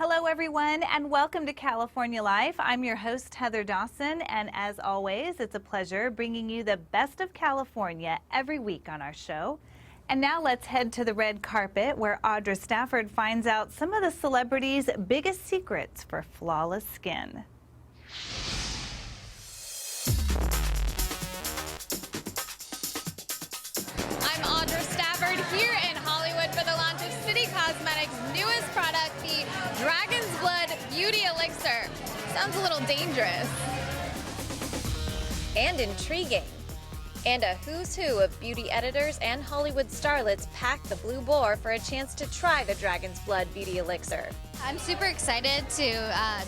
Hello everyone and welcome to California Life. I'm your host Heather Dawson, and as always it's a pleasure bringing you the best of California every week on our show. And now let's head to the red carpet where Audra Stafford finds out some of the celebrities' biggest secrets for flawless skin. I'm Audra Stafford here in Hollywood for the launch of City Cosmetics' newest product, the Dragon's Blood Beauty Elixir. Sounds a little dangerous. And intriguing. And a who's who of beauty editors and Hollywood starlets packed the Blue Boar for a chance to try the Dragon's Blood Beauty Elixir. I'm super excited to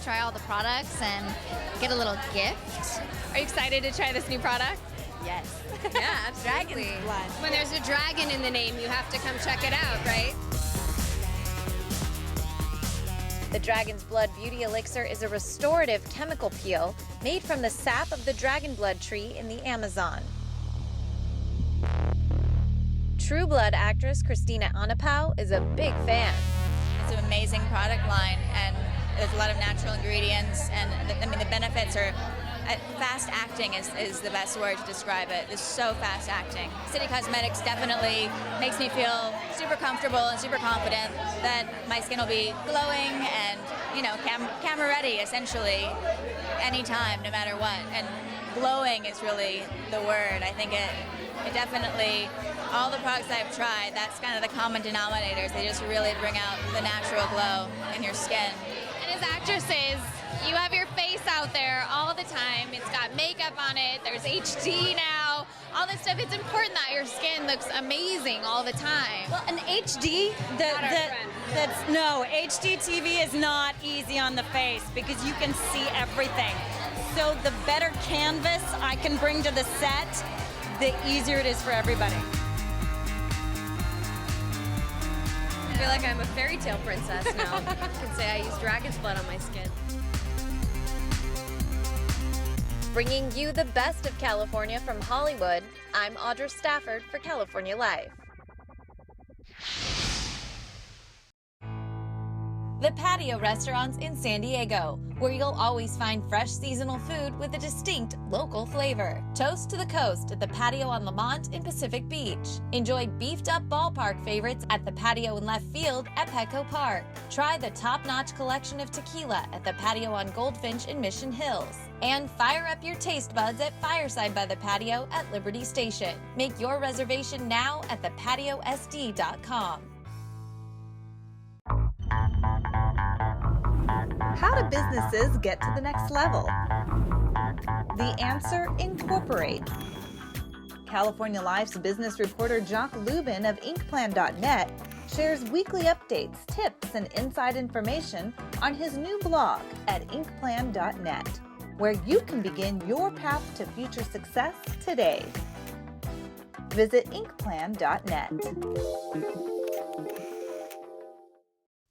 try all the products and get a little gift. Are you excited to try this new product? Yes. Yeah, absolutely. Dragon's Blood. When there's a dragon in the name, you have to come check it out, right? The Dragon's Blood Beauty Elixir is a restorative chemical peel made from the sap of the dragon blood tree in the Amazon. True Blood actress Christina Anapau is a big fan. It's an amazing product line, and there's a lot of natural ingredients, and the benefits are fast acting is the best word to describe it. It's so fast acting. City Cosmetics definitely makes me feel super comfortable and super confident that my skin will be glowing and, you know, camera ready essentially anytime, no matter what. And glowing is really the word. I think it definitely, all the products I've tried, that's kind of the common denominators. They just really bring out the natural glow in your skin. And as actresses, you have your face out there all the time. It's got makeup on it. There's HD now. All this stuff. It's important that your skin looks amazing all the time. Well, an HD, HD TV is not easy on the face because you can see everything. So the better canvas I can bring to the set, the easier it is for everybody. I feel like I'm a fairy tale princess now. I can say I use dragon's blood on my skin. Bringing you the best of California from Hollywood, I'm Audra Stafford for California Life. The Patio restaurants in San Diego, where you'll always find fresh seasonal food with a distinct local flavor. Toast to the coast at the Patio on Lamont in Pacific Beach. Enjoy beefed up ballpark favorites at the Patio in Left Field at Petco Park. Try the top-notch collection of tequila at the Patio on Goldfinch in Mission Hills. And fire up your taste buds at Fireside by the Patio at Liberty Station. Make your reservation now at thepatiosd.com. How do businesses get to the next level? The answer: incorporate. California Life's business reporter Jock Lubin of Incplannet shares weekly updates, tips, and inside information on his new blog at Incplan.net, where you can begin your path to future success today. Visit Incplan.net.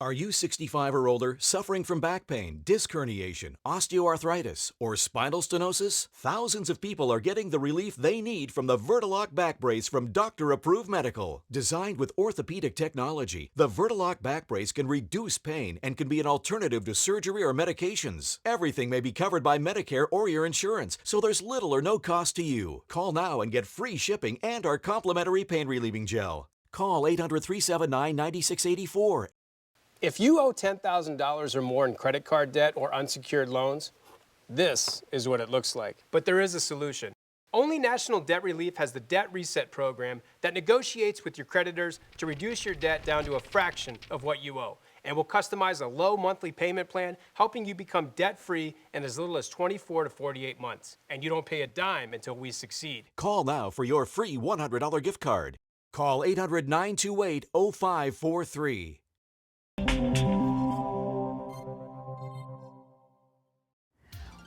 Are you 65 or older, suffering from back pain, disc herniation, osteoarthritis, or spinal stenosis? Thousands of people are getting the relief they need from the Vertilock back brace from Doctor Approved Medical. Designed with orthopedic technology, the Vertilock back brace can reduce pain and can be an alternative to surgery or medications. Everything may be covered by Medicare or your insurance, so there's little or no cost to you. Call now and get free shipping and our complimentary pain-relieving gel. Call 800-379-9684. If you owe $10,000 or more in credit card debt or unsecured loans, this is what it looks like. But there is a solution. Only National Debt Relief has the Debt Reset program that negotiates with your creditors to reduce your debt down to a fraction of what you owe, and will customize a low monthly payment plan, helping you become debt-free in as little as 24 to 48 months. And you don't pay a dime until we succeed. Call now for your free $100 gift card. Call 800-928-0543.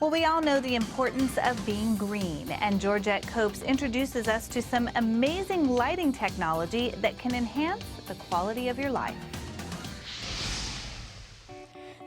Well, we all know the importance of being green, and Georgette Copes introduces us to some amazing lighting technology that can enhance the quality of your life.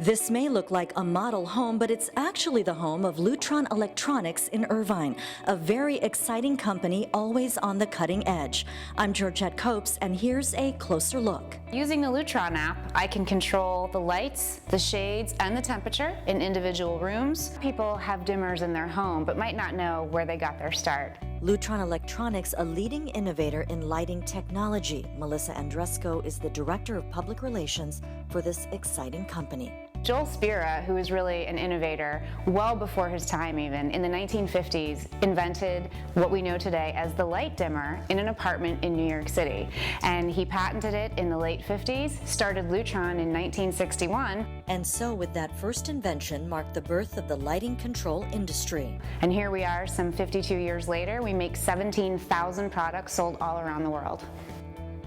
This may look like a model home, but it's actually the home of Lutron Electronics in Irvine, a very exciting company always on the cutting edge. I'm Georgette Copes, and here's a closer look. Using the Lutron app, I can control the lights, the shades, and the temperature in individual rooms. People have dimmers in their home, but might not know where they got their start. Lutron Electronics, a leading innovator in lighting technology. Melissa Andresco is the Director of Public Relations for this exciting company. Joel Spira, who is really an innovator well before his time even, in the 1950s invented what we know today as the light dimmer in an apartment in New York City. And he patented it in the late 50s, started Lutron in 1961. And so with that first invention marked the birth of the lighting control industry. And here we are some 52 years later. We make 17,000 products sold all around the world.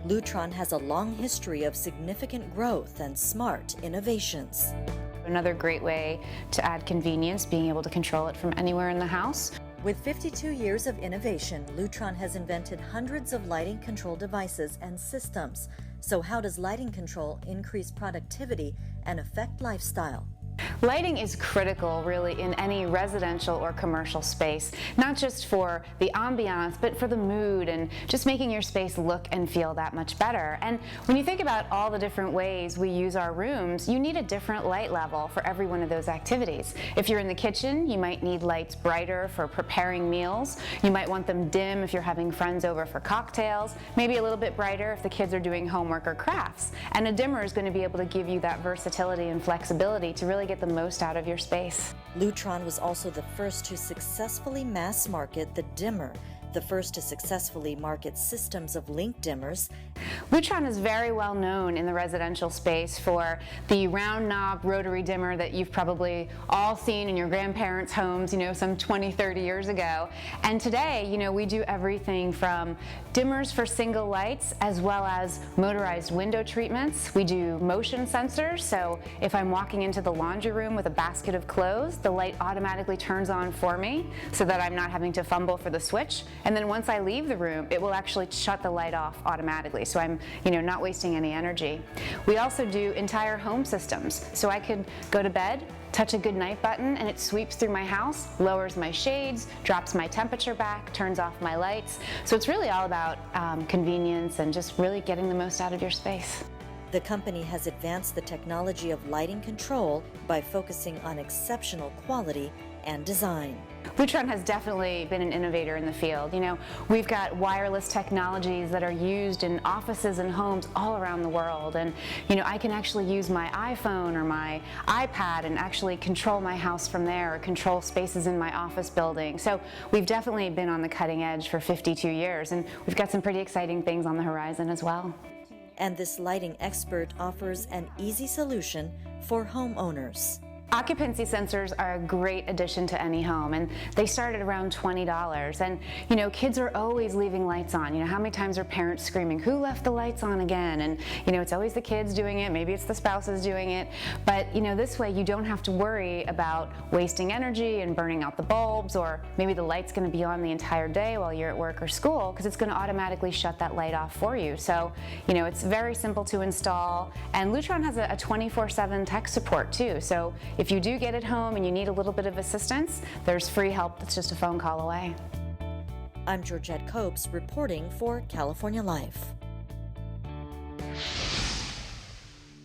Lutron has a long history of significant growth and smart innovations. Another great way to add convenience, being able to control it from anywhere in the house. With 52 years of innovation, Lutron has invented hundreds of lighting control devices and systems. So how does lighting control increase productivity and affect lifestyle? Lighting is critical, really, in any residential or commercial space, not just for the ambiance, but for the mood and just making your space look and feel that much better. And when you think about all the different ways we use our rooms, you need a different light level for every one of those activities. If you're in the kitchen, you might need lights brighter for preparing meals. You might want them dim if you're having friends over for cocktails, maybe a little bit brighter if the kids are doing homework or crafts. And a dimmer is going to be able to give you that versatility and flexibility to really get the most out of your space. Lutron was also the first to successfully mass market the dimmer, the first to successfully market systems of link dimmers. Lutron is very well known in the residential space for the round knob rotary dimmer that you've probably all seen in your grandparents' homes, some 20, 30 years ago. And today, we do everything from dimmers for single lights as well as motorized window treatments. We do motion sensors, so if I'm walking into the laundry room with a basket of clothes, the light automatically turns on for me so that I'm not having to fumble for the switch. And then once I leave the room, it will actually shut the light off automatically, so I'm not wasting any energy. We also do entire home systems, so I could go to bed, touch a good night button, and it sweeps through my house, lowers my shades, drops my temperature back, turns off my lights. So it's really all about convenience and just really getting the most out of your space. The company has advanced the technology of lighting control by focusing on exceptional quality and design. Lutron has definitely been an innovator in the field. We've got wireless technologies that are used in offices and homes all around the world. And, I can actually use my iPhone or my iPad and actually control my house from there or control spaces in my office building. So we've definitely been on the cutting edge for 52 years, and we've got some pretty exciting things on the horizon as well. And this lighting expert offers an easy solution for homeowners. Occupancy sensors are a great addition to any home, and they start at around $20. And, kids are always leaving lights on. How many times are parents screaming, "Who left the lights on again?" And, it's always the kids doing it, maybe it's the spouses doing it. But, this way you don't have to worry about wasting energy and burning out the bulbs, or maybe the light's going to be on the entire day while you're at work or school, because it's going to automatically shut that light off for you. So, it's very simple to install, and Lutron has a 24/7 tech support too. So if you do get it home and you need a little bit of assistance, there's free help that's just a phone call away. I'm Georgette Copes reporting for California Life.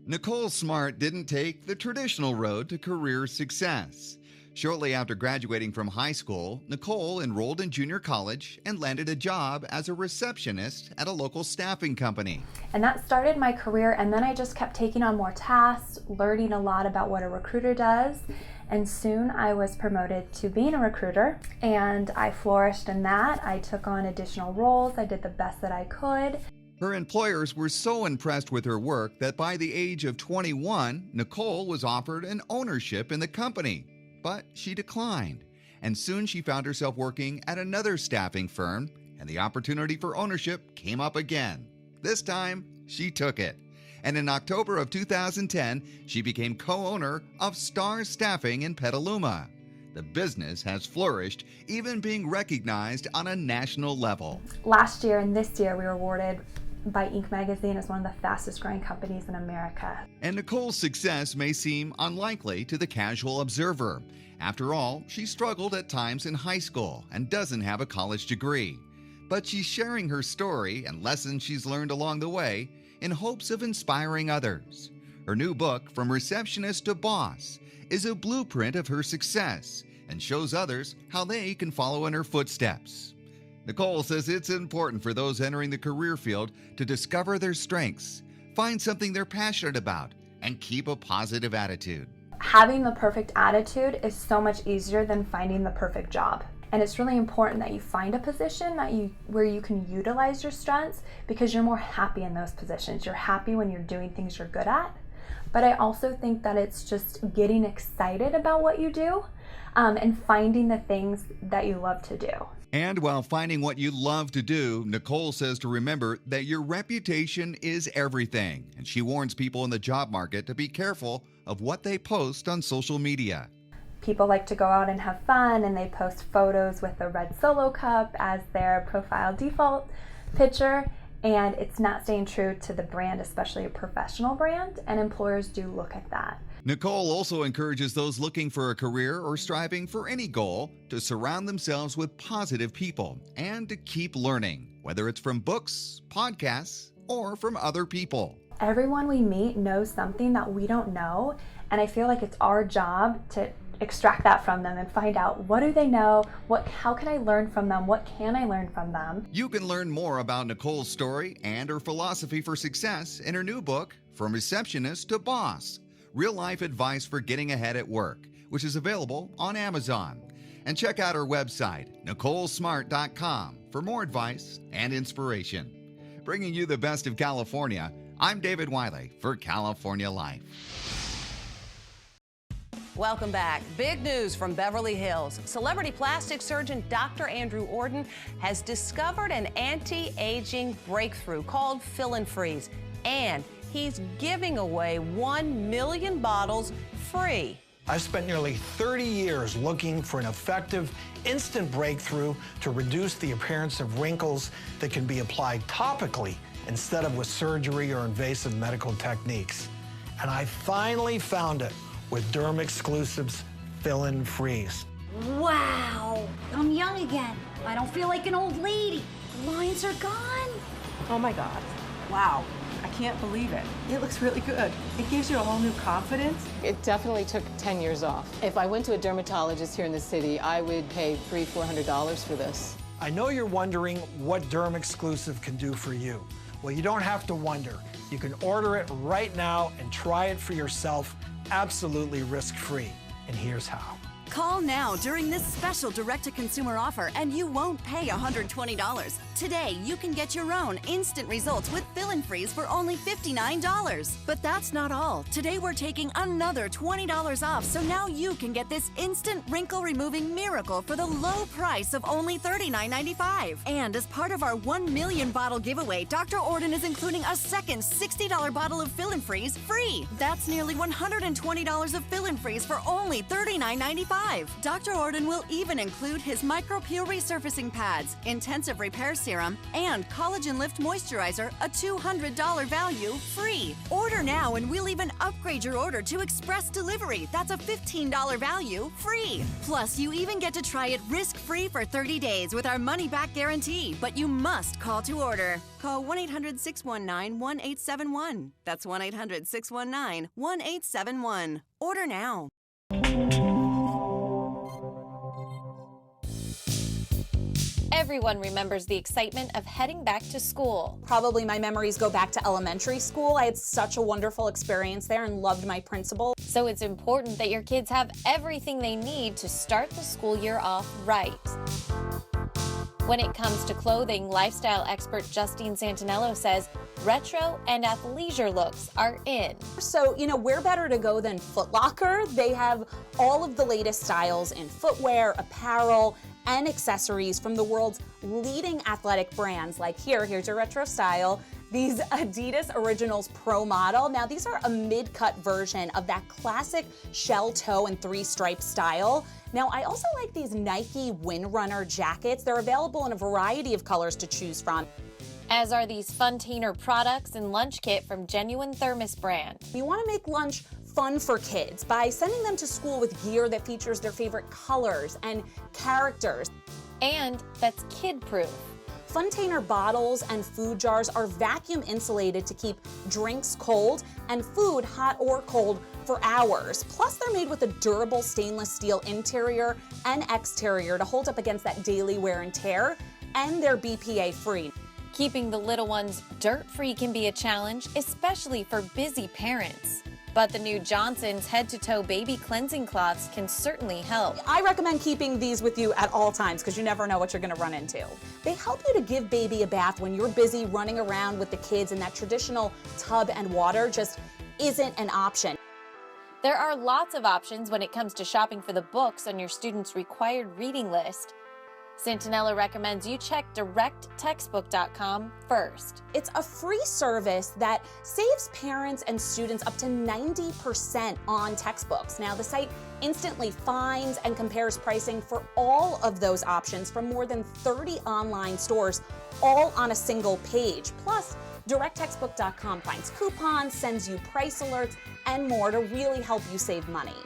Nicole Smart didn't take the traditional road to career success. Shortly after graduating from high school, Nicole enrolled in junior college and landed a job as a receptionist at a local staffing company. And that started my career, and then I just kept taking on more tasks, learning a lot about what a recruiter does, and soon I was promoted to being a recruiter, and I flourished in that. I took on additional roles. I did the best that I could. Her employers were so impressed with her work that by the age of 21, Nicole was offered an ownership in the company. But she declined, and soon she found herself working at another staffing firm, and the opportunity for ownership came up again. This time, she took it. And in October of 2010, she became co-owner of Star Staffing in Petaluma. The business has flourished, even being recognized on a national level. Last year and this year, we were awarded by Inc. magazine as one of the fastest growing companies in America. And Nicole's success may seem unlikely to the casual observer. After all, she struggled at times in high school and doesn't have a college degree. But she's sharing her story and lessons she's learned along the way in hopes of inspiring others. Her new book, From Receptionist to Boss, is a blueprint of her success and shows others how they can follow in her footsteps. Nicole says it's important for those entering the career field to discover their strengths, find something they're passionate about, and keep a positive attitude. Having the perfect attitude is so much easier than finding the perfect job. And it's really important that you find a position where you can utilize your strengths, because you're more happy in those positions. You're happy when you're doing things you're good at. But I also think that it's just getting excited about what you do and finding the things that you love to do. And while finding what you love to do, Nicole says to remember that your reputation is everything. And she warns people in the job market to be careful of what they post on social media. People like to go out and have fun, and they post photos with a red Solo cup as their profile default picture, and it's not staying true to the brand, especially a professional brand, and employers do look at that. Nicole also encourages those looking for a career or striving for any goal to surround themselves with positive people and to keep learning, whether it's from books, podcasts, or from other people. Everyone we meet knows something that we don't know, and I feel like it's our job to extract that from them and find out, what do they know, how can I learn from them, what can I learn from them. You can learn more about Nicole's story and her philosophy for success in her new book, From Receptionist to Boss, Real Life Advice for Getting Ahead at Work, which is available on Amazon. And check out her website, NicoleSmart.com, for more advice and inspiration. Bringing you the best of California, I'm David Wiley for California Life. Welcome back. Big news from Beverly Hills. Celebrity plastic surgeon Dr. Andrew Ordon has discovered an anti-aging breakthrough called Fill and Freeze, and he's giving away 1 million bottles free. I've spent nearly 30 years looking for an effective, instant breakthrough to reduce the appearance of wrinkles that can be applied topically instead of with surgery or invasive medical techniques. And I finally found it with Derm Exclusives Fill and Freeze. Wow, I'm young again. I don't feel like an old lady. The lines are gone. Oh my God, wow. I can't believe it. It looks really good. It gives you a whole new confidence. It definitely took 10 years off. If I went to a dermatologist here in the city, I would pay $300-400 for this. I know you're wondering what Derm Exclusive can do for you. Well, you don't have to wonder. You can order it right now and try it for yourself, absolutely risk-free. And here's how. Call now during this special direct-to-consumer offer and you won't pay $120. Today, you can get your own instant results with Fill and Freeze for only $59. But that's not all. Today, we're taking another $20 off, so now you can get this instant wrinkle-removing miracle for the low price of only $39.95. And as part of our 1 million bottle giveaway, Dr. Ordon is including a second $60 bottle of Fill and Freeze free. That's nearly $120 of Fill and Freeze for only $39.95. Dr. Ordon will even include his micro-peel resurfacing pads, intensive repair serum, and collagen lift moisturizer, a $200 value, free. Order now and we'll even upgrade your order to express delivery. That's a $15 value, free. Plus, you even get to try it risk-free for 30 days with our money-back guarantee, but you must call to order. Call 1-800-619-1871. That's 1-800-619-1871. Order now. Everyone remembers the excitement of heading back to school. Probably my memories go back to elementary school. I had such a wonderful experience there and loved my principal. So it's important that your kids have everything they need to start the school year off right. When it comes to clothing, lifestyle expert Justine Santinello says retro and athleisure looks are in. So, where better to go than Foot Locker? They have all of the latest styles in footwear, apparel, and accessories from the world's leading athletic brands. Like here's a retro style, these Adidas Originals Pro model. Now these are a mid-cut version of that classic shell toe and 3-stripe style. Now I also like these Nike Windrunner jackets. They're available in a variety of colors to choose from. As are these Funtainer products and lunch kit from Genuine Thermos brand. You want to make lunch fun for kids by sending them to school with gear that features their favorite colors and characters. And that's kid-proof. Funtainer bottles and food jars are vacuum insulated to keep drinks cold and food hot or cold for hours. Plus, they're made with a durable stainless steel interior and exterior to hold up against that daily wear and tear, and they're BPA free. Keeping the little ones dirt-free can be a challenge, especially for busy parents. But the new Johnson's head-to-toe baby cleansing cloths can certainly help. I recommend keeping these with you at all times because you never know what you're going to run into. They help you to give baby a bath when you're busy running around with the kids, and that traditional tub and water just isn't an option. There are lots of options when it comes to shopping for the books on your students' required reading list. Santinella recommends you check directtextbook.com first. It's a free service that saves parents and students up to 90% on textbooks. Now, the site instantly finds and compares pricing for all of those options from more than 30 online stores, all on a single page. Plus, directtextbook.com finds coupons, sends you price alerts, and more to really help you save money.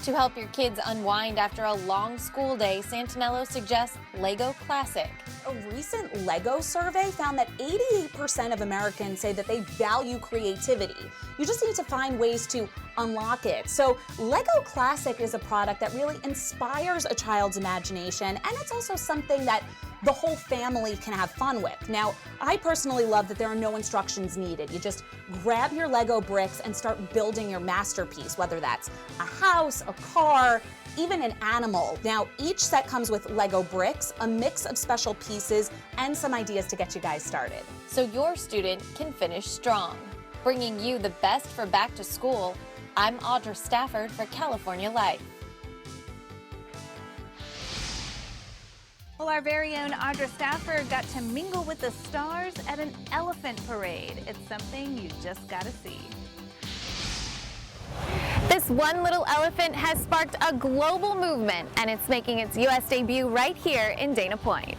To help your kids unwind after a long school day, Santinello suggests Lego Classic. A recent Lego survey found that 88% of Americans say that they value creativity. You just need to find ways to unlock it. So Lego Classic is a product that really inspires a child's imagination, and it's also something that the whole family can have fun with. Now, I personally love that there are no instructions needed. You just grab your Lego bricks and start building your masterpiece, whether that's a house, a car, even an animal. Now, each set comes with Lego bricks, a mix of special pieces, and some ideas to get you guys started. So your student can finish strong. Bringing you the best for back to school, I'm Audra Stafford for California Life. Well, our very own Audra Stafford got to mingle with the stars at an elephant parade. It's something you just gotta see. This one little elephant has sparked a global movement, and it's making its U.S. debut right here in Dana Point.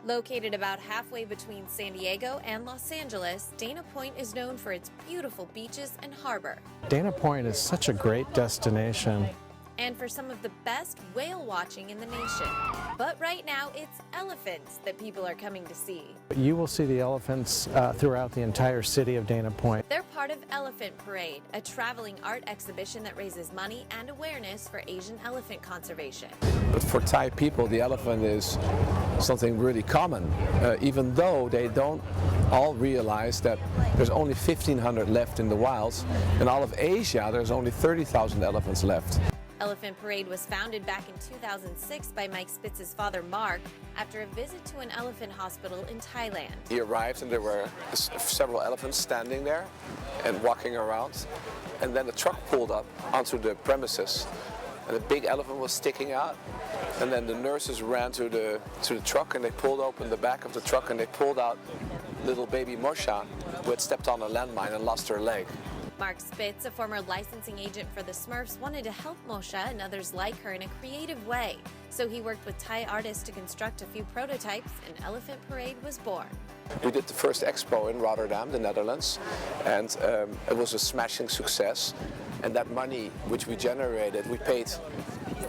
Located about halfway between San Diego and Los Angeles, Dana Point is known for its beautiful beaches and harbor. Dana Point is such a great destination. And for some of the best whale watching in the nation. But right now, it's elephants that people are coming to see. You will see the elephants throughout the entire city of Dana Point. They're part of Elephant Parade, a traveling art exhibition that raises money and awareness for Asian elephant conservation. But for Thai people, the elephant is something really common, even though they don't all realize that there's only 1,500 left in the wilds. In all of Asia, there's only 30,000 elephants left. Elephant Parade was founded back in 2006 by Mike Spitz's father, Mark, after a visit to an elephant hospital in Thailand. He arrived and there were several elephants standing there and walking around. And then the truck pulled up onto the premises. And the big elephant was sticking out. And then the nurses ran to the truck and they pulled open the back of the truck and they pulled out little baby Mosha, who had stepped on a landmine and lost her leg. Mark Spitz, a former licensing agent for the Smurfs, wanted to help Moshe and others like her in a creative way. So he worked with Thai artists to construct a few prototypes, and Elephant Parade was born. We did the first expo in Rotterdam, the Netherlands, and it was a smashing success. And that money which we generated, we paid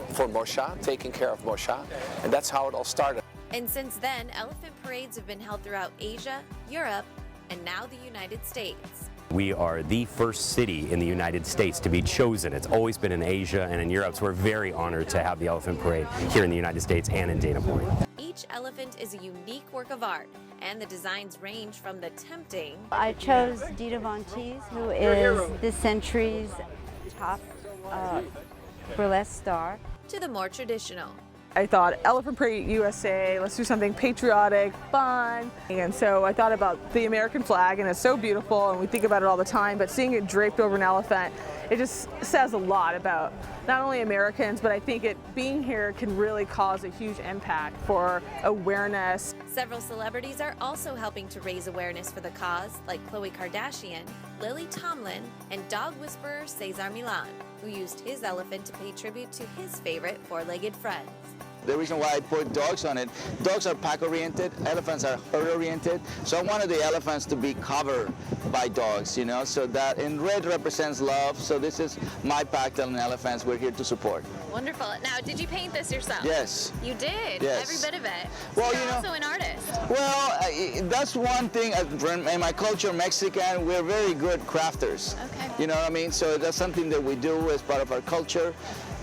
for Moshe, taking care of Moshe, and that's how it all started. And since then, elephant parades have been held throughout Asia, Europe, and now the United States. We are the first city in the United States to be chosen. It's always been in Asia and in Europe, so we're very honored to have the Elephant Parade here in the United States and in Dana Point. Each elephant is a unique work of art, and the designs range from the tempting. I chose Dita Von Teese, who is this century's top burlesque star, to the more traditional. I thought Elephant Parade USA, let's do something patriotic, fun. And so I thought about the American flag, and it's so beautiful and we think about it all the time, but seeing it draped over an elephant, it just says a lot about not only Americans, but I think it being here can really cause a huge impact for awareness. Several celebrities are also helping to raise awareness for the cause, like Khloe Kardashian, Lily Tomlin, and dog whisperer Cesar Millan, who used his elephant to pay tribute to his favorite four-legged friends. The reason why I put dogs on it, dogs are pack-oriented, elephants are herd-oriented. So I wanted the elephants to be covered by dogs, you know, so that, and red represents love. So this is my pack on elephants we're here to support. Wonderful. Now, did you paint this yourself? Yes. You did? Yes. Every bit of it? Well, so you you're know, also an artist. Well, that's one thing. In my culture, Mexican, we're very good crafters. Okay. You know what I mean? So that's something that we do as part of our culture.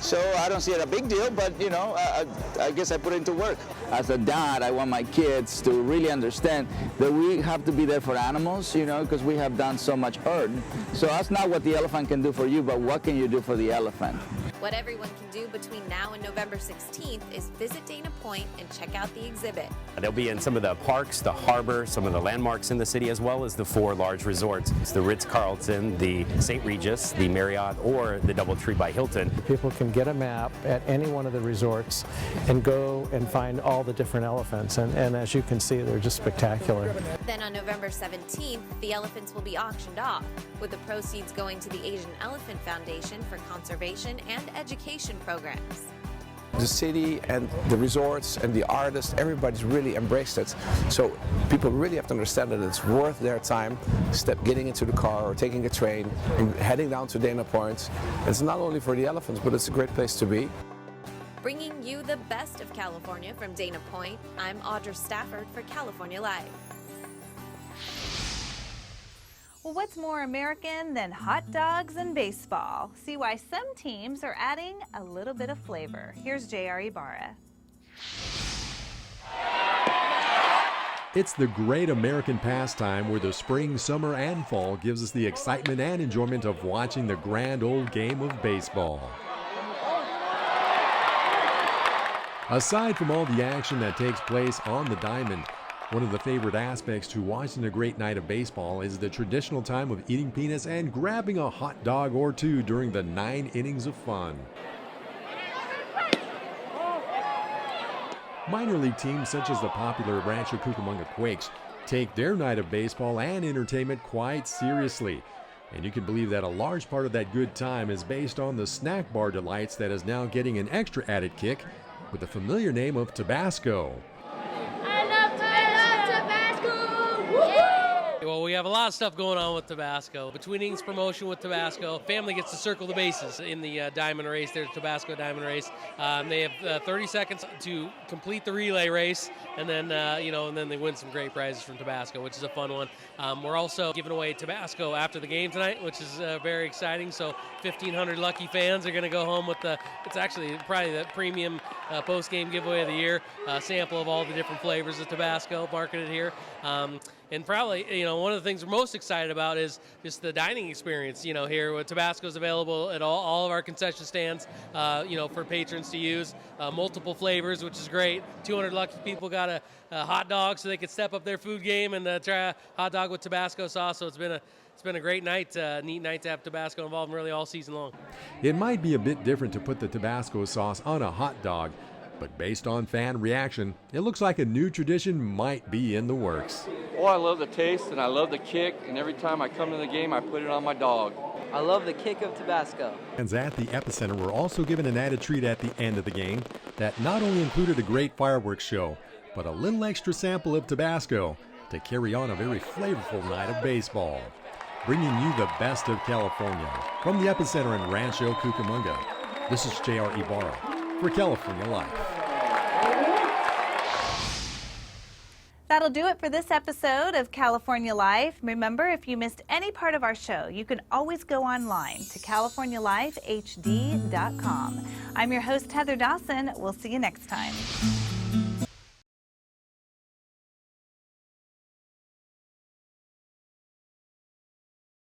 So I don't see it a big deal, but you know, I guess I put it into work. As a dad, I want my kids to really understand that we have to be there for animals, you know, because we have done so much hurt. So that's not what the elephant can do for you, but what can you do for the elephant? What everyone can do between now and November 16th is visit Dana Point and check out the exhibit. They'll be in some of the parks, the harbor, some of the landmarks in the city, as well as the 4 large resorts. It's the Ritz-Carlton, the St. Regis, the Marriott, or the DoubleTree by Hilton. People can get a map at any one of the resorts and go and find all the different elephants. And as you can see, they're just spectacular. Then on November 17th, the elephants will be auctioned off, with the proceeds going to the Asian Elephant Foundation for conservation and education programs. The city and the resorts and the artists, everybody's really embraced it. So people really have to understand that it's worth their time getting into the car or taking a train and heading down to Dana Point. It's not only for the elephants, but it's a great place to be. Bringing you the best of California from Dana Point, I'm Audra Stafford for California Live. Well, what's more American than hot dogs and baseball? See why some teams are adding a little bit of flavor. Here's J.R. Ibarra. It's the great American pastime where the spring, summer, and fall gives us the excitement and enjoyment of watching the grand old game of baseball. Aside from all the action that takes place on the diamond, one of the favorite aspects to watching a great night of baseball is the traditional time of eating peanuts and grabbing a hot dog or two during the 9 innings of fun. Minor league teams such as the popular Rancho Cucamonga Quakes take their night of baseball and entertainment quite seriously. And you can believe that a large part of that good time is based on the snack bar delights that is now getting an extra added kick with the familiar name of Tabasco. Well, we have a lot of stuff going on with Tabasco. Between innings promotion with Tabasco, family gets to circle the bases in the diamond race. There's Tabasco diamond race. They have 30 seconds to complete the relay race, and then and then they win some great prizes from Tabasco, which is a fun one. We're also giving away Tabasco after the game tonight, which is very exciting. So 1,500 lucky fans are going to go home with it's actually probably the premium post-game giveaway of the year, sample of all the different flavors of Tabasco marketed here. And probably, one of the things we're most excited about is just the dining experience, here with Tabasco's available at all of our concession stands, for patrons to use. Multiple flavors, which is great. 200 lucky people got a hot dog so they could step up their food game and try a hot dog with Tabasco sauce. So it's been a great night, neat night to have Tabasco involved really all season long. It might be a bit different to put the Tabasco sauce on a hot dog, but based on fan reaction, it looks like a new tradition might be in the works. Oh, I love the taste and I love the kick, and every time I come to the game, I put it on my dog. I love the kick of Tabasco. Fans at the Epicenter were also given an added treat at the end of the game that not only included a great fireworks show, but a little extra sample of Tabasco to carry on a very flavorful night of baseball. Bringing you the best of California from the Epicenter in Rancho Cucamonga. This is J.R. Ibarra for California Life. That'll do it for this episode of California Life. Remember, if you missed any part of our show, you can always go online to CaliforniaLifeHD.com. I'm your host, Heather Dawson. We'll see you next time.